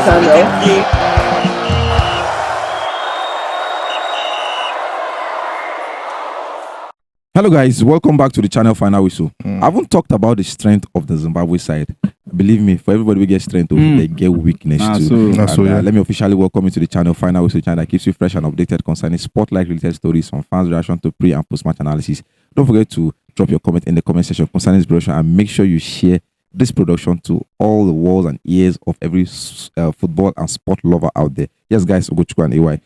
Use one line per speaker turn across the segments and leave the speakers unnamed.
channel.
Hello guys, welcome back to the channel Final Whistle. I haven't talked about the strength of the Zimbabwe side. Believe me, for everybody we get strength, they get weakness too. Let me officially welcome you to the channel Final Whistle, channel that keeps you fresh and updated concerning spotlight related stories from fans' reaction to pre and post match analysis. Don't forget to drop your comment in the comment section concerning this production and make sure you share this production to all the walls and ears of every football and sport lover out there. Yes, guys, Ogochukwu and AY.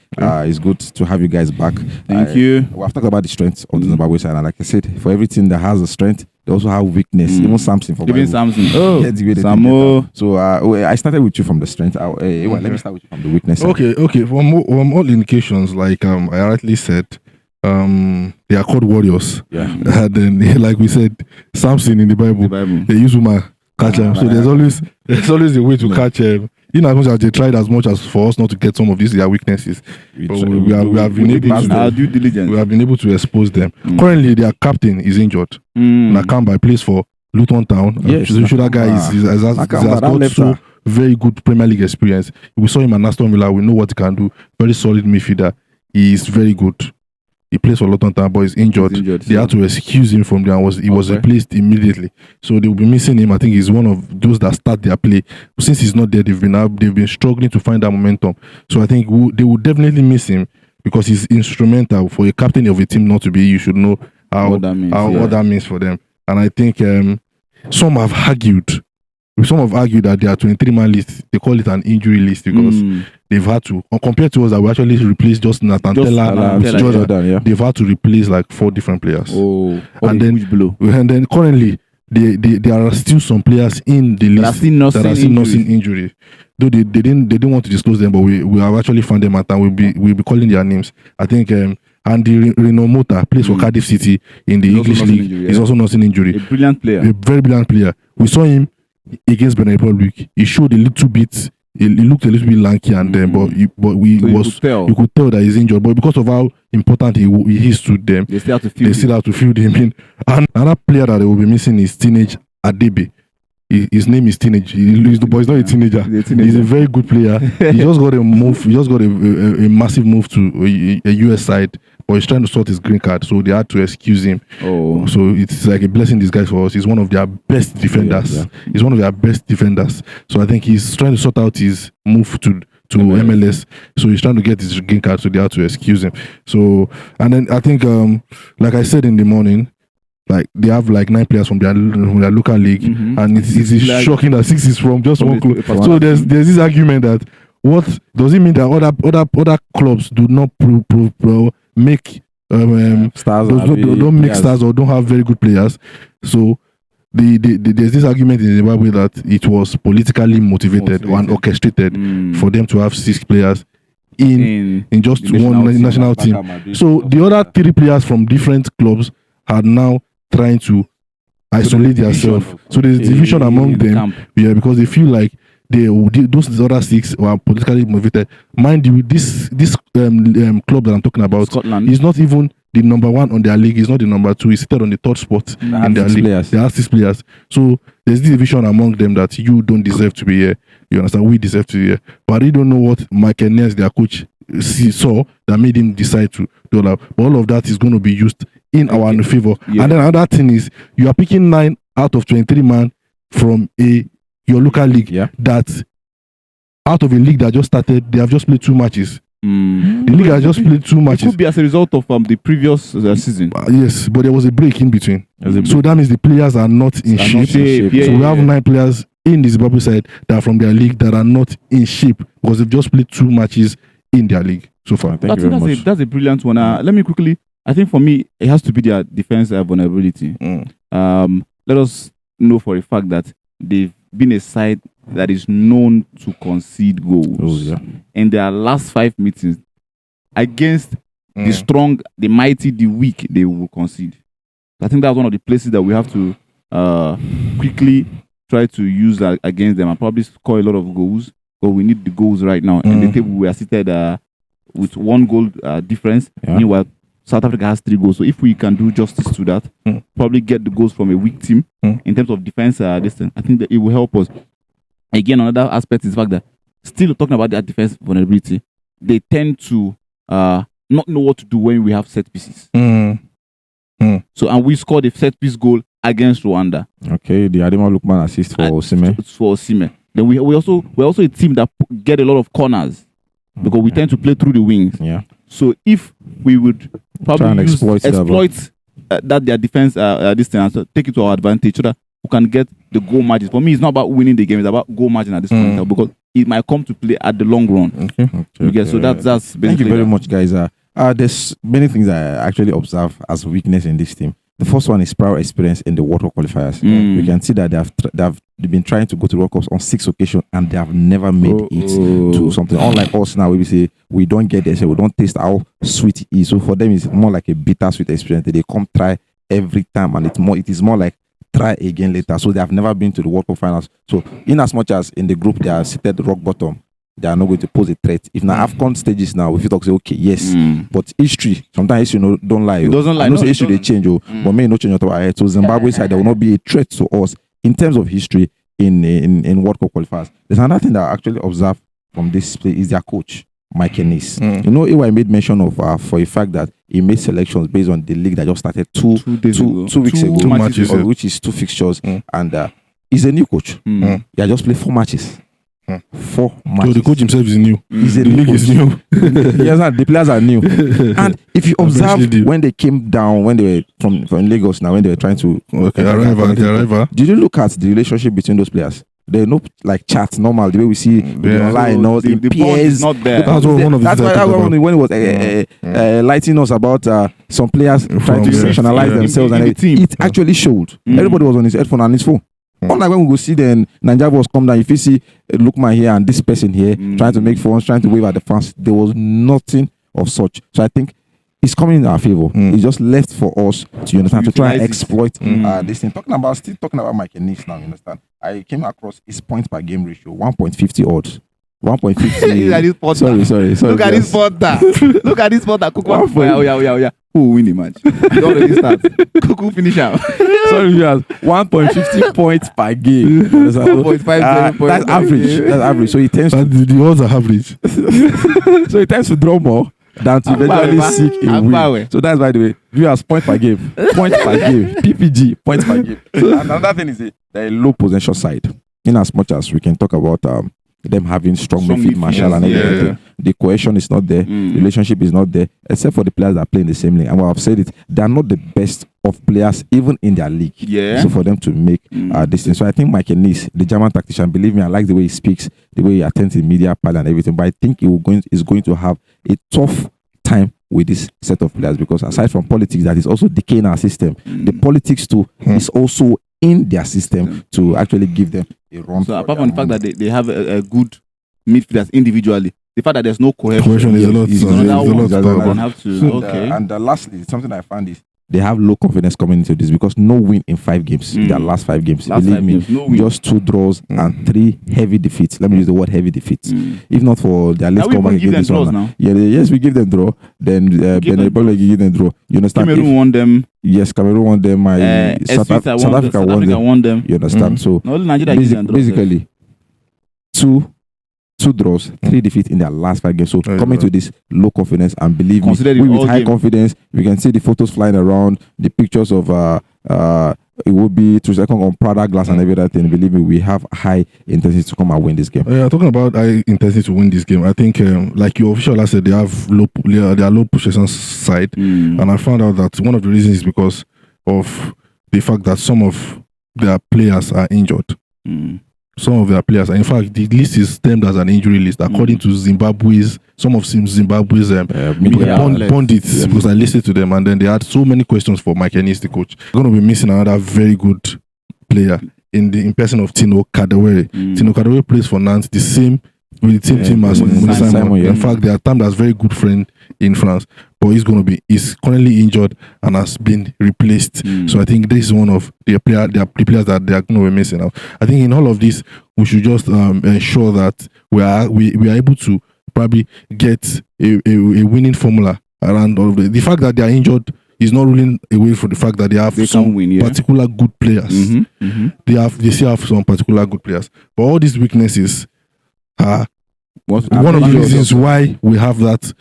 It's good to have you guys back.
Thank you.
We have talked about the strength of the Zimbabwe side, and like I said, for everything that has a strength, they also have weakness. Even Samson.
Oh,
Samo. So I started with you from the strength. AY, let me start with you from the weakness.
Okay. From all indications, like I rightly said, they are called warriors.
Yeah.
And then, like we said, Samson in the Bible. They use woman catch them. So there's always a way to catch them. In as much as they tried as much as for us not to get some of these their weaknesses, we have been able to expose them. Currently, their captain is injured. Nakamba plays for Luton Town.
Yes,
that guy has got so very good Premier League experience. We saw him at Aston Villa. We know what he can do. Very solid midfielder. He is very good. He plays for Luton Town, but he's injured. They had to excuse him from there. He was replaced immediately. So they will be missing him. I think he's one of those that start their play. Since he's not there, they've been struggling to find that momentum. So I think they will definitely miss him because he's instrumental for a captain of a team not to be. You should know what that means for them. And I think some have argued that their 23-man list, they call it an injury list because they've had to, compared to us that we actually replaced just Nathan Tella with Jordan, they've had to replace like 4 different players. And then currently, there are still some players in the list that are still nursing injury. Though they didn't want to disclose them, but we have actually found them and we'll be calling their names. I think Andy Renomota plays for Cardiff City in the English League. He's also nursing injury.
A brilliant player.
A very brilliant player. We saw him against Benin Republic. He showed a little bit. He looked a little bit lanky, and then, you could tell that he's injured. But because of how important he is to them, they still have to field him in. And another player that they will be missing is teenage Adebe. His name is Teenage. He's not a teenager. He's a very good player. He just got a move. He just got a massive move to a US side, but he's trying to sort his green card, so they had to excuse him. So it's like a blessing disguise for us. He's one of their best defenders. He's one of their best defenders. So I think he's trying to sort out his move to MLS. So he's trying to get his green card, so they had to excuse him. So, and then I think, like I said in the morning, like they have like 9 players from their local league, and it's shocking that 6 is from just one club. So there's this argument that what does it mean that other clubs do not make stars, don't make stars or don't have very good players. So there's this argument in Zimbabwe that it was politically motivated and orchestrated for them to have 6 players in just one national team. So the other 3 players from different clubs are now trying to isolate themselves. So there's division among them, because they feel like those other 6 were politically motivated. Mind you, this club that I'm talking about, Scotland, is not even the number 1 on their league. It's not the number 2. It's seated on the 3rd spot in their league. They have 6 players. So there's this division among them that you don't deserve to be here. You understand? We deserve to be here. But I don't know what Michael Ness, their coach, saw that made him decide to do that. But all of that is going to be used in our favor. And then another thing is, you are picking 9 out of 23 man from your local league that out of a league that just started, they have just played 2 matches. The league has just played 2 matches.
It could be as a result of the previous season.
Yes, but there was a break in between. So that means the players are not in shape. So we have 9 players in the Zimbabwe side that are from their league that are not in shape because they've just played 2 matches in their league so far.
Thank you very much.
That's a brilliant one. Let me quickly, I think for me, it has to be their defense vulnerability. Let us know for a fact that they've been a side that is known to concede goals. In their last 5 meetings against the strong, the mighty, the weak, they will concede. I think that's one of the places that we have to quickly try to use against them and probably score a lot of goals. But we need the goals right now. In the table, we are seated with 1 goal difference. Meanwhile, South Africa has 3 goals. So if we can do justice to that, probably get the goals from a weak team in terms of defense, I think that it will help us. Again, another aspect is the fact that still talking about their defense vulnerability, they tend to not know what to do when we have set pieces. So, and we scored a set piece goal against Rwanda.
Okay, the Adema Lukman assist for
Osimhen. Then we're also a team that get a lot of corners because we tend to play through the wings.
Yeah.
So if we would probably exploit that their defense this thing, and so take it to our advantage so that we can get the goal margins. For me, it's not about winning the game; it's about goal margin at this point because it might come to play at the long run. Okay. So that's basically.
Thank you very much, guys. There's many things I actually observe as weakness in this team. The first one is prior experience in the World Cup qualifiers. We can see that they've been trying to go to World Cups on 6 occasions and they have never made it to something. Unlike us now, we say we don't get there, so we don't taste how sweet it is. So for them, it's more like a bittersweet experience. They come try every time, and it is more like try again later. So they have never been to the World Cup finals. So in as much as in the group they are seated rock bottom, they are not going to pose a threat. If now AFCON stages now, if you talk say okay, yes, but history sometimes history don't lie.
It doesn't lie.
I know history they change, but may not change at all. So Zimbabwe side there will not be a threat to us in terms of history in World Cup qualifiers. There's another thing that I actually observed from this play is their coach, Mike Ennis. You know, I made mention of for a fact that he made selections based on the league that just started two weeks ago,
2 matches,
which is 2 fixtures, and he's a new coach. He had just played 4 matches. 4 matches.
So the coach himself is new.
The
league is new.
The players are new. And if you observe when they came down, when they were from Lagos now, when they were trying to
arrive.
Did you look at the relationship between those players? They no like chat normal the way we see online. No, the
bond is not there.
That's why when it was lighting us about some players trying to sectionalize themselves, and it actually showed. Everybody was on his headphone and his phone. Unlike when we go see the Nigeria was come down, if you see Lukman here and this person here trying to make phones, trying to wave at the fans, there was nothing of such. So I think it's coming in our favor. It's just left for us to understand to try and exploit this thing. Still talking about Mike Ennis now, you understand? I came across his points per game ratio, 1.50 odds. 1.50.
Look at this potter.
Sorry.
Look at this potter. Look at this potter. Kuku. Yeah. Who will win the match? Don't already start. Kuku finish out.
Sorry, yes. 1.50 points per game.
1.5
that's average. That's average. So it tends to
the odds are average.
So it tends to draw more than to eventually seek a win. So that's by the way. Viewers, point per game. Point per game. PPG, points per game. So another thing is the low possession side. In as much as we can talk about them having strong midfield marshal and everything. The cohesion is not there. The relationship is not there, except for the players that play in the same league. And I've said it, they are not the best of players even in their league. So for them to make this thing. So I think Mike Ennis, the German tactician, believe me, I like the way he speaks, the way he attends the media pile and everything. But I think he's going to have a tough time with this set of players, because aside from politics that is also decaying our system, the politics too is also in their system to actually give them a run.
So apart from the fact that they have a good midfielders individually, the fact that there's no cohesion
is a lot.
And lastly, something I found is they have low confidence coming into this because no win in 5 games in their last 5 games. Believe me, just 2 draws and 3 heavy defeats. Let me use the word heavy defeats. If not for their late comeback against this one, yes, we give them draw. Then Benin Republic give them draw. You understand?
Cameroon won them.
Yes, Cameroon won them. South Africa won them. You understand? So basically, 2 draws, 3 defeats in their last 5 games. So coming to this low confidence, and believe me, with high confidence, we can see the photos flying around, the pictures of it will be to second on Prada glass and everything. Believe me, we have high intensity to come and win this game.
Talking about high intensity to win this game, I think like your official last said, they have low possession side, and I found out that one of the reasons is because of the fact that some of their players are injured. Some of their players, in fact, the list is termed as an injury list according to some of Zimbabwe's pundits, because I listened to them, and then they had so many questions for Mike Ennis, the coach. They're going to be missing another very good player in person of Tino Kadewere. Tino Kadewere plays for Nantes, with the same team as Simon. In fact, they are termed as very good friend in France, but he's currently injured and has been replaced. So I think this is one of the players that they are going to be missing out. I think in all of this, we should just ensure that we are able to probably get a winning formula around all of the fact that they are injured is not ruling away for the fact that they have particular good players. They still have some particular good players, but all these weaknesses are one of the reasons why we have that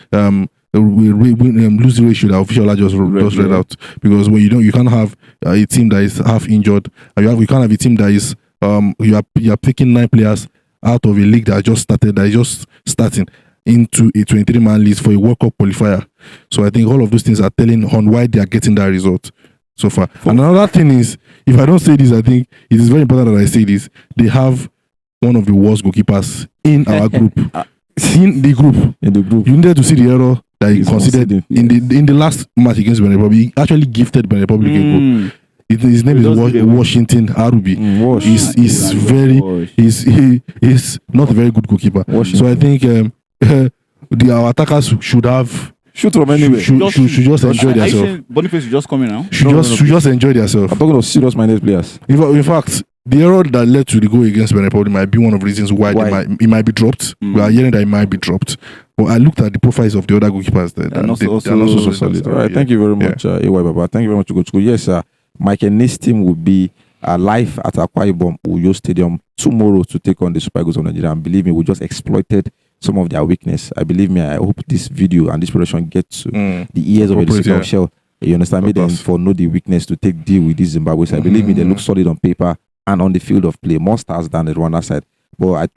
we lose the ratio that official just read out, because when you can't have a team that is half injured, and you can't have a team that is you are picking 9 players out of a league that is just starting into a 23-man list for a World Cup qualifier. So I think all of those things are telling on why they are getting that result so far. And another thing is, if I don't say this, I think it is very important that I say this. They have one of the worst goalkeepers in our group. In the group. You needed to see the error that he considered in the last match against Benin Republic. He actually gifted Benin Republic a goal. His name is Washington Arubi. He's not a very good goalkeeper. So I think our attackers should from anywhere. Should just enjoy themselves.
Boniface should just come in now.
Should just enjoy themselves.
I'm talking of serious-minded players.
In fact, the error that led to the goal against Benin Republic might be one of the reasons why it might be dropped. We are hearing that it might be dropped. But I looked at the profiles of the other goalkeepers. They're not so solid.
All right, thank you very much, AY Baba. Thank you very much, Ugochukwu. Yes, sir. Mike and Nick's team will be live at Akwa Ibom Uyo Stadium tomorrow to take on the Super Eagles of Nigeria. And believe me, we just exploited some of their weakness. I hope this video and this production gets to the ears of the official. You understand me? Then for know the weakness to deal with this Zimbabwe side. Believe me, they look solid on paper and on the field of play. More stars than the Rwanda side. But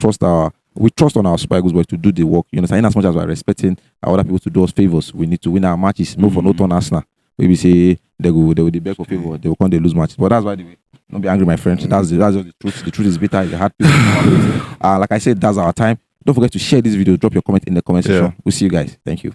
we trust on our Super Eagles boys to do the work. You understand? In as much as we're respecting other people to do us favors, we need to win our matches. No for no turn Arsenal. Maybe say they will be back for favor. They will come, they lose matches. But that's why the way. Don't be angry, my friend. That's just the truth. The truth is bitter. It's a hard pill. Like I said, that's our time. Don't forget to share this video. Drop your comment in the comment section. We'll see you guys. Thank you.